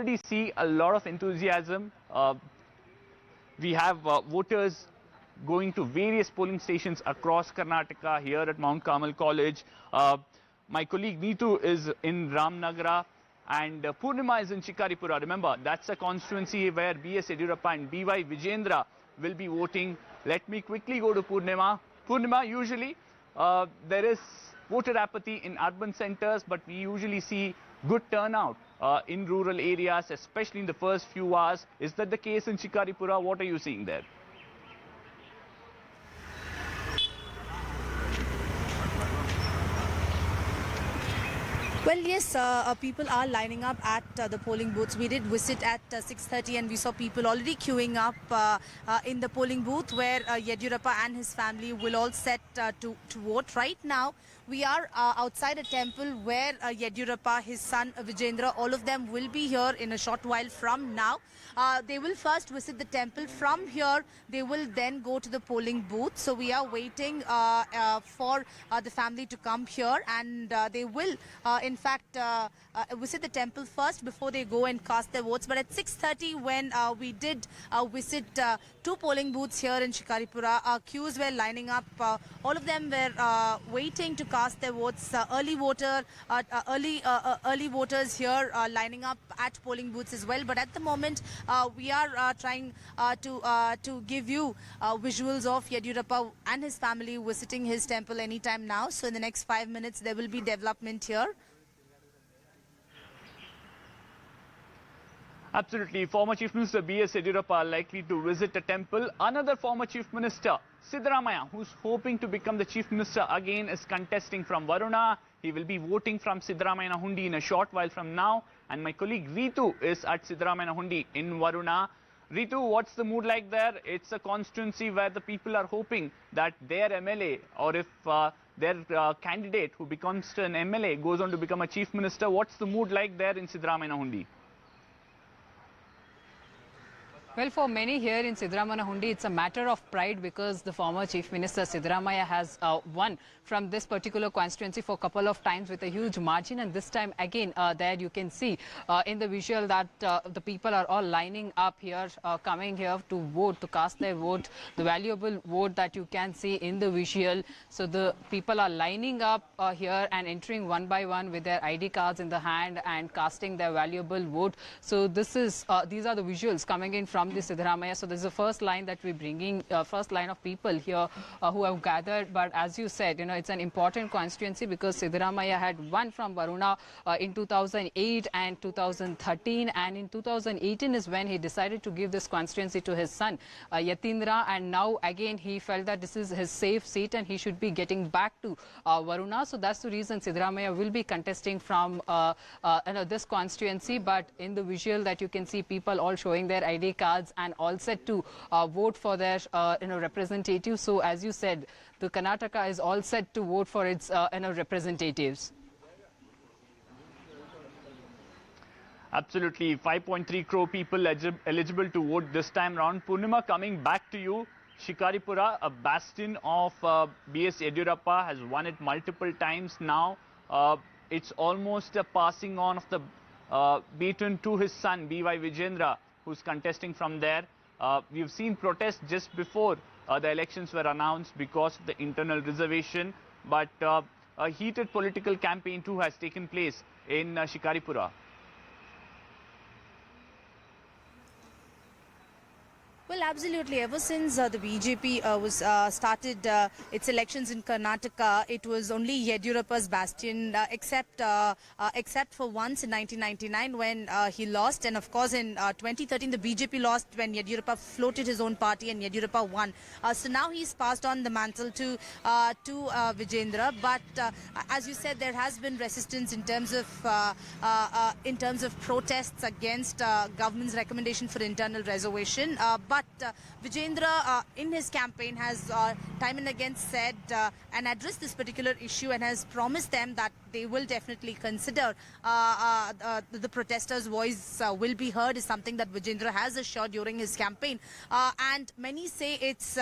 already see a lot of enthusiasm. We have voters going to various polling stations across Karnataka, here at Mount Carmel College. My colleague Reethu is in Ramnagara and Poornima is in Shikaripura. Remember, that's a constituency where B.S. Yediyurappa and BY Vijayendra will be voting. Let me quickly go to Poornima. Poornima, usually there is voter apathy in urban centers, but we usually see good turnout in rural areas, especially in the first few hours. Is that the case in Shikaripura? What are you seeing there? Well, yes, people are lining up at the polling booths. We did visit at 6:30 and we saw people already queuing up in the polling booth where Yediyurappa and his family will all set to vote. Right now, we are outside a temple where Yediyurappa, his son Vijayendra, all of them will be here in a short while from now. They will first visit the temple. From here, they will then go to the polling booth. So we are waiting for the family to come here, and they will in fact visit the temple first before they go and cast their votes. But at 6:30, when we did visit two polling booths here in Shikaripura, queues were lining up. All of them were waiting to cast their votes. Early voters here lining up at polling booths as well. But at the moment, we are trying to give you visuals of Yediyurappa and his family visiting his temple anytime now. So in the next 5 minutes, there will be development here. Absolutely. Former Chief Minister B.S. Yediyurappa likely to visit a temple. Another former Chief Minister, Siddaramaiah, who's hoping to become the Chief Minister again, is contesting from Varuna. He will be voting from Siddaramaiah Hundi in a short while from now. And my colleague Reethu is at Siddaramaiah Hundi in Varuna. Reethu, what's the mood like there? It's a constituency where the people are hoping that their MLA, or if their candidate who becomes an MLA goes on to become a Chief Minister. What's the mood like there in Siddaramaiah Hundi? Well, for many here in Siddaramaiah Hundi, it's a matter of pride because the former Chief Minister Siddaramaiah has won from this particular constituency for a couple of times with a huge margin. And this time again, there you can see in the visual that the people are all lining up here, coming here to vote, to cast their vote, the valuable vote that you can see in the visual. So the people are lining up here and entering one by one with their ID cards in the hand and casting their valuable vote. So this is these are the visuals coming in from the Siddaramaiah. So this is the first line that we're bringing, first line of people here who have gathered. But as you said, you know, it's an important constituency because Siddaramaiah had won from Varuna in 2008 and 2013, and in 2018 is when he decided to give this constituency to his son Yediyurappa, and now again he felt that this is his safe seat and he should be getting back to Varuna. So that's the reason Siddaramaiah will be contesting from this constituency. But in the visual that you can see, people all showing their ID cards and all set to vote for their representatives. So as you said, the Karnataka is all set to vote for its representatives. Absolutely. 5.3 crore people eligible to vote this time round. Poornima, coming back to you. Shikaripura, a bastion of B.S. Yediyurappa, has won it multiple times now. It's almost a passing on of the baton to his son, BY Vijayendra, who's contesting from there. We've seen protests just before the elections were announced because of the internal reservation. But a heated political campaign too has taken place in Shikaripura. Well, absolutely. Ever since the BJP started its elections in Karnataka, it was only Yediyurappa's bastion, except for once in 1999 when he lost, and of course in 2013 the BJP lost when Yediyurappa floated his own party and Yediyurappa won. So now he's passed on the mantle to Vijayendra. But as you said, there has been resistance in terms of protests against government's recommendation for internal reservation. But Vijayendra, in his campaign, has time and again said and addressed this particular issue and has promised them that they will definitely consider the protesters' voice will be heard, is something that Vijayendra has assured during his campaign. And many say it's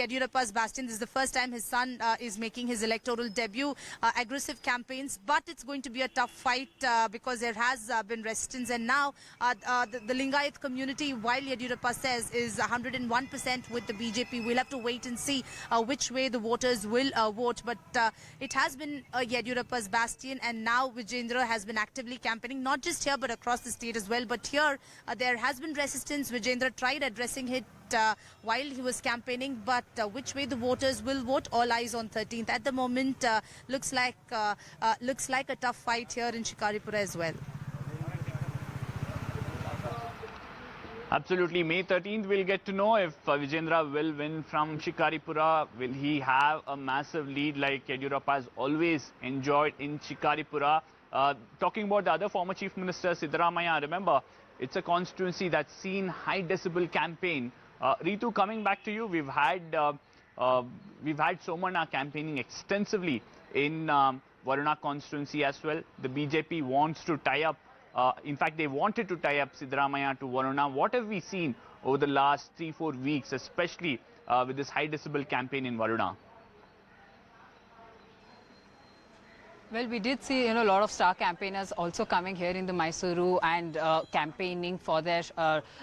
Yediyurappa's bastion. This is the first time his son is making his electoral debut. Aggressive campaigns, but it's going to be a tough fight because there has been resistance. And now the Lingayat community, while Yediyurappa says, is 101% with the BJP. We'll have to wait and see which way the voters will vote. But it has been Yediyurappa's bastion, and now Vijayendra has been actively campaigning, not just here but across the state as well. But here there has been resistance. Vijayendra tried addressing it while he was campaigning, but which way the voters will vote, all eyes on 13th. At the moment, looks like a tough fight here in Shikaripura as well. Absolutely. May 13th, we'll get to know if Vijayendra will win from Shikaripura. Will he have a massive lead like Yediyurappa has always enjoyed in Shikaripura? Talking about the other former Chief Minister, Siddaramaiah, remember, it's a constituency that's seen high decibel campaign. Reethu, coming back to you, we've had Somana campaigning extensively in Varuna constituency as well. The BJP wants to tie up. In fact, they wanted to tie up Siddaramaiah to Varuna. What have we seen over the last 3-4 weeks, especially with this high decibel campaign in Varuna? Well, we did see, a lot of star campaigners also coming here in the Mysuru and campaigning for their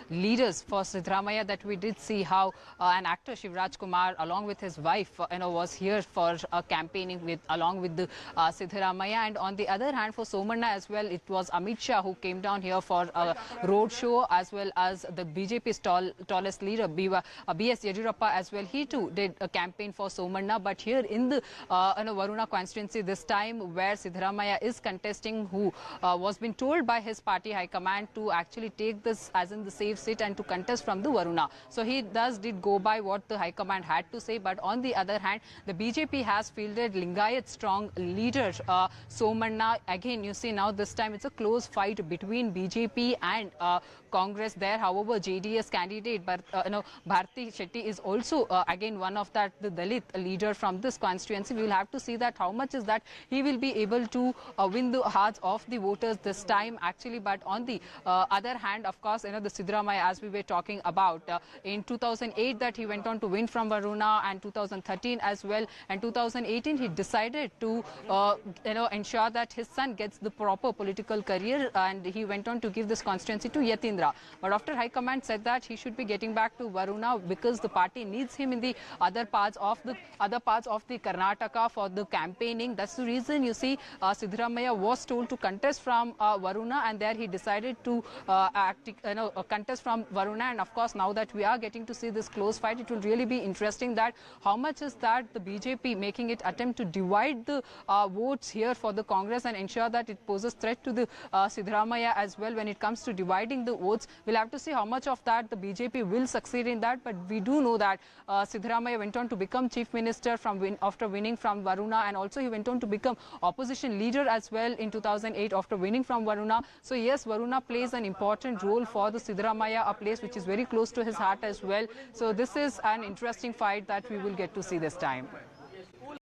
leaders. For Siddaramaiah, that we did see how an actor, Shivraj Kumar, along with his wife, was here for campaigning along with the Siddaramaiah. And on the other hand, for Somana as well, it was Amit Shah who came down here for a road show, as well as the BJP's tallest leader, BS Yediyurappa as well. He too did a campaign for Somana. But here in the Varuna constituency this time, where Siddaramaiah is contesting, who was been told by his party high command to actually take this as in the safe seat and to contest from the Varuna. So he did go by what the high command had to say. But on the other hand, the BJP has fielded Lingayat strong leader Somana. Again, you see now this time it's a close fight between BJP and Congress there. However, JDS candidate Bharti Shetty is also again one of the Dalit leader from this constituency. We will have to see that how much is that he will be able to win the hearts of the voters this time actually. But on the other hand, of course, the Siddaramaiah, as we were talking about, in 2008 that he went on to win from Varuna, and 2013 as well, and 2018 he decided to ensure that his son gets the proper political career, and he went on to give this constituency to Yetindra. But after high command said that he should be getting back to Varuna because the party needs him in the other parts of the Karnataka for the campaigning. That's the reason you see Siddaramaiah was told to contest from Varuna, and there he decided to contest from Varuna. And of course, now that we are getting to see this close fight, it will really be interesting that how much is that the BJP making it attempt to divide the votes here for the Congress and ensure that it poses threat to the Siddaramaiah as well when it comes to dividing the votes. We'll have to see how much of that the BJP will succeed in that. But we do know that Siddaramaiah went on to become Chief Minister after winning from Varuna, and also he went on to become opposition leader as well in 2008 after winning from Varuna. So yes, Varuna plays an important role for the Siddaramaiah, a place which is very close to his heart as well. So this is an interesting fight that we will get to see this time.